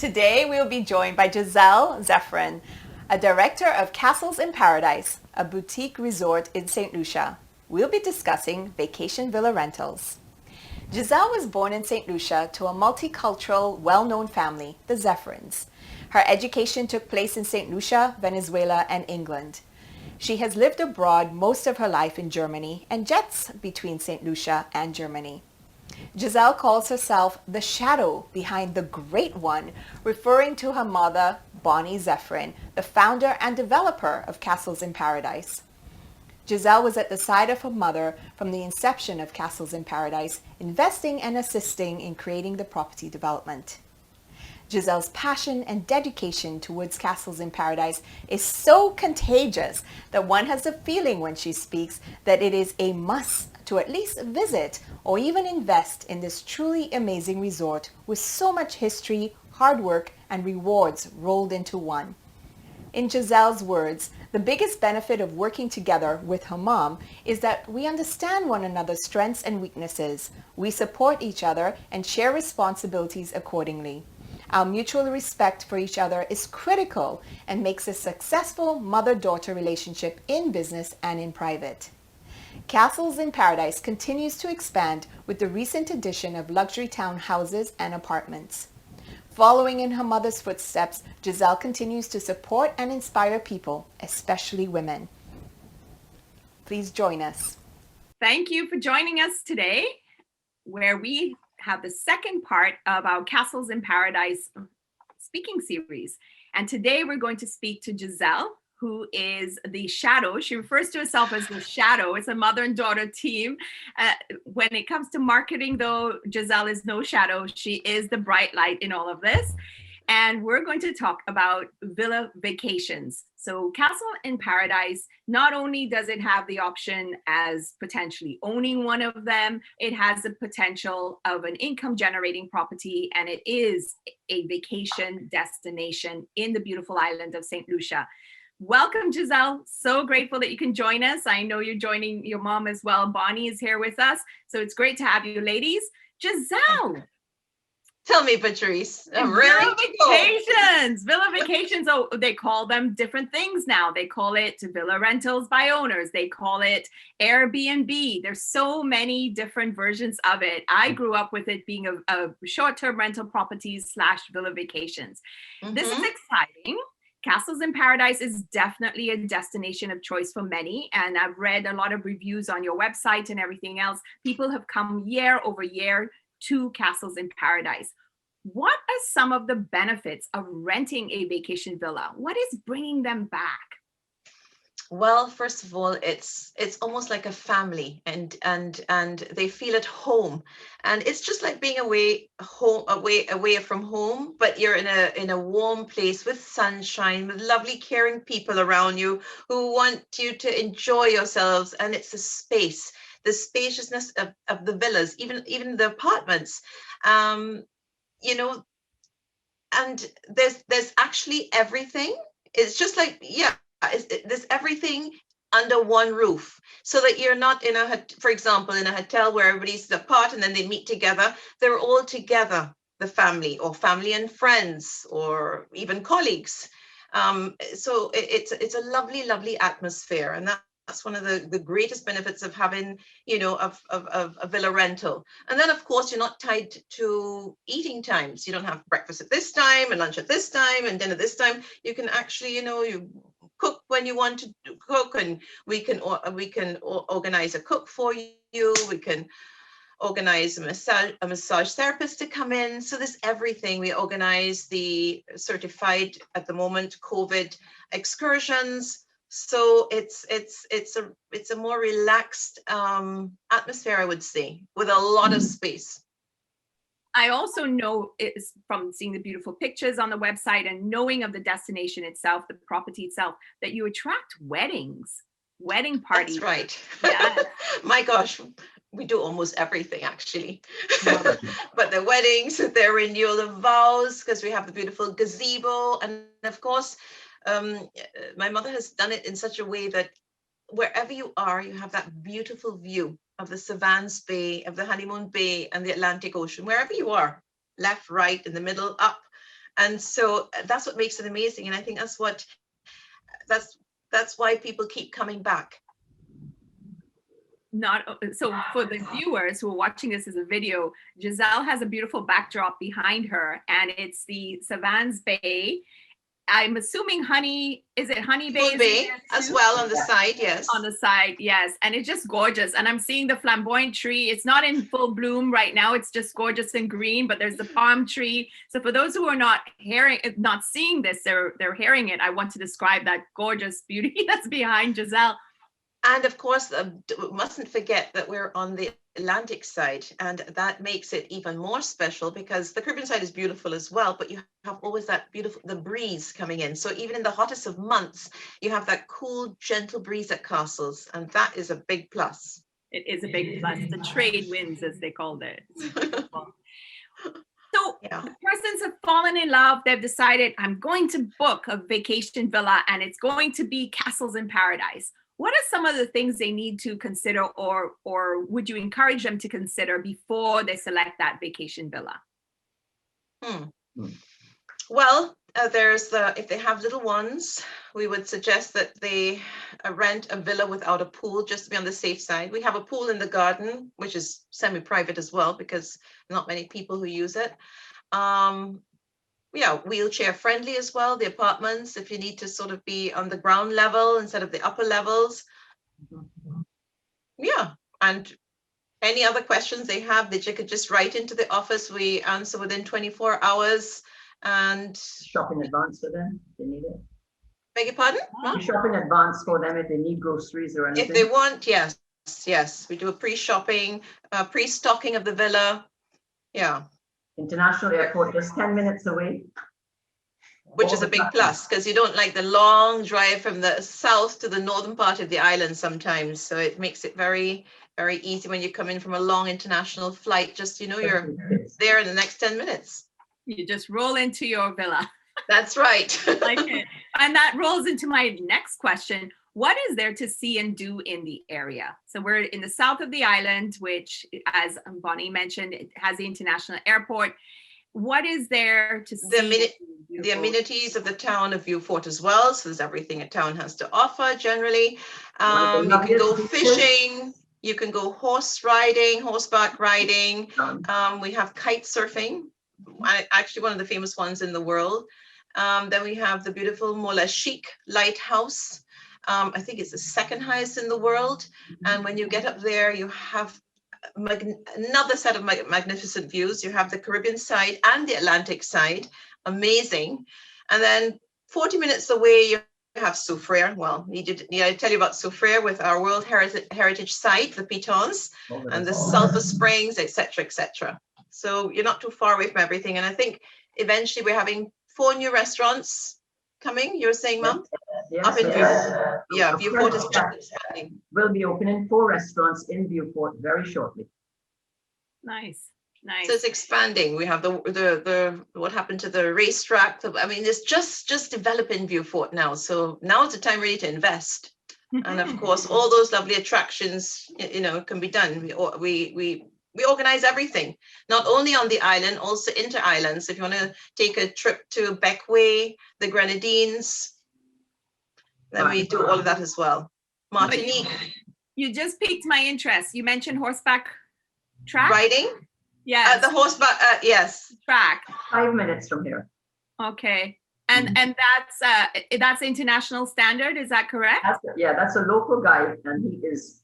Today we will be joined by Gizelle Zephirin, a director of Castles in Paradise, a boutique resort in St. Lucia. We'll be discussing vacation villa rentals. Gizelle was born in St. Lucia to a multicultural, well-known family, the Zephirins. Her education took place in St. Lucia, Venezuela, and England. She has lived abroad most of her life in Germany and jets between St. Lucia and Germany. Gizelle calls herself the shadow behind the great one, referring to her mother, Bonnie Zephirin, the founder and developer of Castles in Paradise. Gizelle was at the side of her mother from the inception of Castles in Paradise, investing and assisting in creating the property development. Gizelle's passion and dedication towards Castles in Paradise is so contagious that one has the feeling when she speaks that it is a must to at least visit or even invest in this truly amazing resort with so much history, hard work, and rewards rolled into one. In Gizelle's words, the biggest benefit of working together with her mom is that we understand one another's strengths and weaknesses. We support each other and share responsibilities accordingly. Our mutual respect for each other is critical and makes a successful mother-daughter relationship in business and in private. Castles in Paradise continues to expand with the recent addition of luxury townhouses and apartments. Following in her mother's footsteps, Gizelle continues to support and inspire people, especially women. Please join us. Thank you for joining us today, where we have the second part of our Castles in Paradise speaking series. And today we're going to speak to Gizelle, who is the shadow. She refers to herself as the shadow. It's a mother and daughter team. When it comes to marketing, though, Gizelle is no shadow. She is the bright light in all of this. And we're going to talk about villa vacations. So Castle in Paradise, not only does it have the option as potentially owning one of them, it has the potential of an income generating property, and it is a vacation destination in the beautiful island of St. Lucia. Welcome, Gizelle. So grateful that you can join us. I know you're joining your mom as well. Bonnie is here with us. So it's great to have you ladies. Gizelle. Tell me, Patrice. Villa vacations. Villa vacations. Oh, they call them different things now. They call it villa rentals by owners. They call it Airbnb. There's so many different versions of it. I grew up with it being a short-term rental properties / villa vacations. Mm-hmm. This is exciting. Castles in Paradise is definitely a destination of choice for many. And I've read a lot of reviews on your website and everything else. People have come year over year to Castles in Paradise. What are some of the benefits of renting a vacation villa? What is bringing them back? Well, first of all, it's almost like a family, and they feel at home, and it's just like being away from home, but you're in a warm place with sunshine, with lovely caring people around you who want you to enjoy yourselves. And it's the spaciousness of the villas, even the apartments, and there's actually everything. It's just like, yeah, there's everything under one roof, so that you're not for example, in a hotel where everybody's apart and then they meet together. They're all together, the family or family and friends or even colleagues. So it's a lovely atmosphere, and that's one of the greatest benefits of having, of a villa rental. And then, of course, you're not tied to eating times. You don't have breakfast at this time and lunch at this time and dinner this time. You can actually, you cook when you want to cook, and we can organize a cook for you. We can organize a massage therapist to come in. So there's everything. We organize the certified, at the moment, COVID excursions. So it's a more relaxed atmosphere, I would say, with a lot of space. I also know it's from seeing the beautiful pictures on the website and knowing of the destination itself, the property itself, that you attract wedding parties. That's right. Yeah. My gosh, we do almost everything, actually. But the weddings, the renewal of vows, because we have the beautiful gazebo. And of course, my mother has done it in such a way that wherever you are, you have that beautiful view of the Savannah's Bay, of the Honeymoon Bay, and the Atlantic Ocean, wherever you are, left, right, in the middle, up. And so that's what makes it amazing. And I think that's why people keep coming back. So for the viewers who are watching this as a video, Gizelle has a beautiful backdrop behind her, and it's the Savannah's Bay. I'm assuming Honey Bay? Moon Bay as well on the side, yes. On the side, yes. And it's just gorgeous. And I'm seeing the flamboyant tree. It's not in full bloom right now. It's just gorgeous and green, but there's the palm tree. So for those who are not seeing this, they're hearing it. I want to describe that gorgeous beauty that's behind Gizelle. And of course, we mustn't forget that we're on the Atlantic side, and that makes it even more special because the Caribbean side is beautiful as well, but you have always that the breeze coming in. So even in the hottest of months, you have that cool, gentle breeze at Castles, and that is a big plus. It is a big plus. The trade winds, as they called it. So yeah. The persons have fallen in love. They've decided, I'm going to book a vacation villa, and it's going to be Castles in Paradise. What are some of the things they need to consider, or would you encourage them to consider before they select that vacation villa? Well, if they have little ones, we would suggest that they rent a villa without a pool, just to be on the safe side. We have a pool in the garden, which is semi-private as well, because not many people who use it. Yeah, wheelchair friendly as well, the apartments, if you need to sort of be on the ground level instead of the upper levels. Yeah, and any other questions they have that you could just write into the office, we answer within 24 hours. And shop in advance for them if they need it. Beg your pardon? You shop in advance for them if they need groceries or anything. If they want, yes, we do a pre-shopping, pre-stocking of the villa. Yeah. International airport, just 10 minutes away. Which is a big plus, because you don't like the long drive from the south to the northern part of the island sometimes. So it makes it very, very easy when you come in from a long international flight. Just, you're there in the next 10 minutes. You just roll into your villa. That's right. Like it. And that rolls into my next question. What is there to see and do in the area? So we're in the south of the island, which, as Bonnie mentioned, it has the international airport. What is there to see? The amenities of the town of Viewfort as well. So there's everything a town has to offer generally. You can go fishing. You can go horseback riding. We have kite surfing. Actually, one of the famous ones in the world. Then we have the beautiful Mola Chic lighthouse. I think it's the second highest in the world. And when you get up there, you have another set of magnificent views. You have the Caribbean side and the Atlantic side. Amazing. And then 40 minutes away, you have Soufriere. Well, need I tell you about Soufriere with our World Heritage Site, the Pitons, and the sulfur springs, etc., etc. So you're not too far away from everything. And I think eventually we're having 4 new restaurants coming. You're saying, Mom? Yes, Up in Viewfort is expanding. We'll be opening 4 restaurants in Viewfort very shortly. Nice. So it's expanding. We have the what happened to the racetrack. It's just developing Viewfort now. So now is the time really to invest. And of course, all those lovely attractions, can be done. We organize everything, not only on the island, also inter-islands. If you want to take a trip to Beckway, the Grenadines, then we do all of that as well. Martinique. You just piqued my interest. You mentioned horseback track? Riding? Yes. The horseback, yes. Track. 5 minutes from here. Okay. And that's international standard, is that correct? That's a local guide, and he is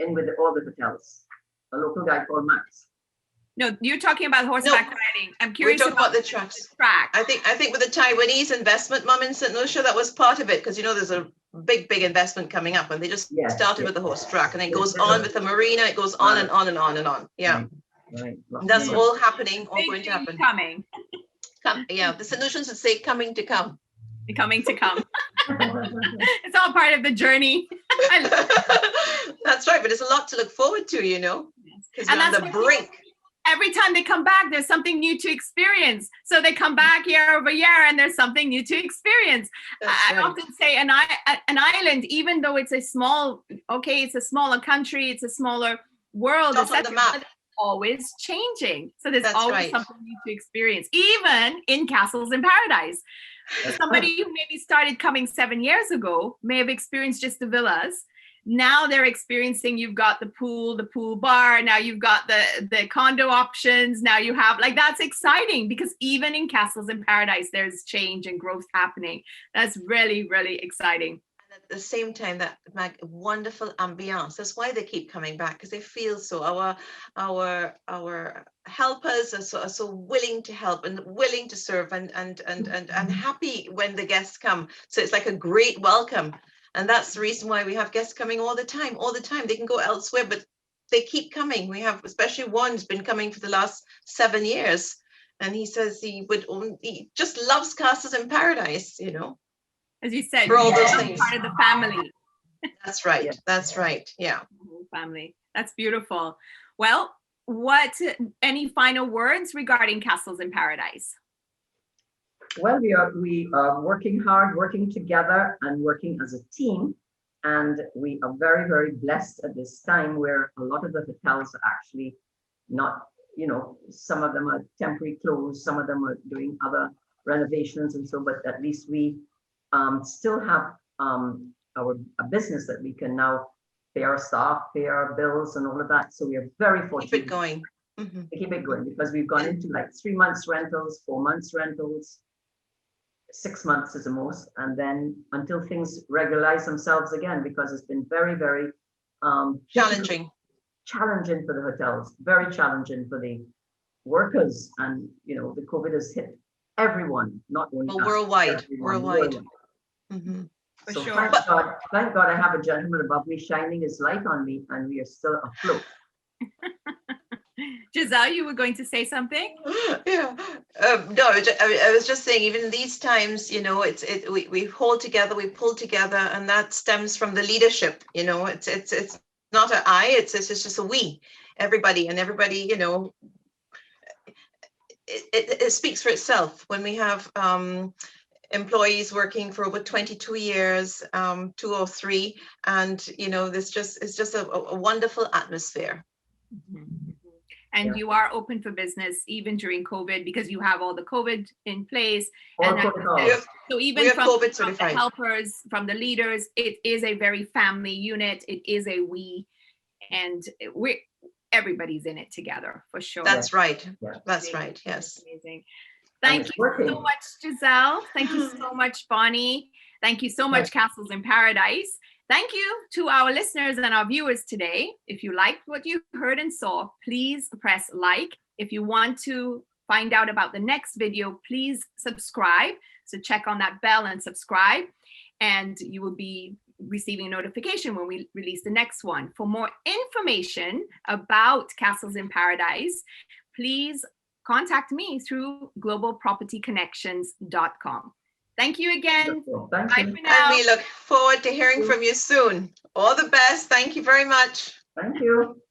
in with all the hotels. A local guy called Max. No, you're talking about horseback riding. I'm curious about the tracks. Track. I think with the Taiwanese investment, Mom, in St. Lucia, that was part of it, because there's a big investment coming up, and they just started with the horse track, and then it goes on with the marina. It goes on and on and on and on. Yeah, right. That's all happening, all going to happen. Coming. The St. Lucians would say coming to come. Coming to come. It's all part of the journey. That's right, but it's a lot to look forward to, because and you're on the brink. Every time they come back, there's something new to experience. So they come back year over year, and there's something new to experience. I often say an island, even though it's a smaller country, it's a smaller world. It's on the map. always changing. So there's That's always right. something new to experience, even in Castles in Paradise. So somebody who maybe started coming 7 years ago may have experienced just the villas. Now they're experiencing, you've got the pool bar, now you've got the condo options, now you have, like, that's exciting, because even in Castles in Paradise, there's change and growth happening. That's really, really exciting. And at the same time, that wonderful ambiance. That's why they keep coming back, because they feel so. Our helpers are so willing to help and willing to serve and happy when the guests come. So it's like a great welcome. And that's the reason why we have guests coming all the time. They can go elsewhere, but they keep coming. We have, especially one who's been coming for the last 7 years. And he says he just loves Castles in Paradise, you know. As you said, For all those you're things. part of the family. That's right. That's right. Yeah. Family. That's beautiful. Well, any final words regarding Castles in Paradise? Well, we are working hard, working together and working as a team. And we are very, very blessed at this time where a lot of the hotels are actually not, you know, some of them are temporary closed, some of them are doing other renovations and so, but at least we still have a business that we can now pay our staff, pay our bills and all of that. So we are very fortunate. Keep it going. To keep it going, because we've gone into like 3 months rentals, 4 months rentals, 6 months is the most, and then until things regularize themselves again, because it's been very, very challenging for the hotels, very challenging for the workers, and you know, the COVID has hit everyone, not only us, worldwide. Mm-hmm. So sure. Thank God I have a gentleman above me shining his light on me, and we are still afloat. Gizelle, you were going to say something? Yeah. No, I was just saying, even in these times, you know, we hold together, we pull together, and that stems from the leadership. You know, it's not an I, it's just a we. Everybody, you know, it speaks for itself when we have employees working for over 22 years, 2 or 3, and you know, it's just a wonderful atmosphere. And you are open for business even during COVID, because you have all the COVID in place. So even from the helpers, from the leaders, it is a very family unit. It is a we, and everybody's in it together for sure. That's right. Yeah. That's right. Yes. Amazing. Thank you so much, Gizelle. Thank you so much, Bonnie. Thank you so much, Castles in Paradise. Thank you to our listeners and our viewers today. If you liked what you heard and saw, please press like. If you want to find out about the next video, please subscribe. So check on that bell and subscribe, and you will be receiving a notification when we release the next one. For more information about Castles in Paradise, please contact me through globalpropertyconnections.com. Thank you again. Bye for now. And we look forward to hearing from you soon. All the best. Thank you very much. Thank you.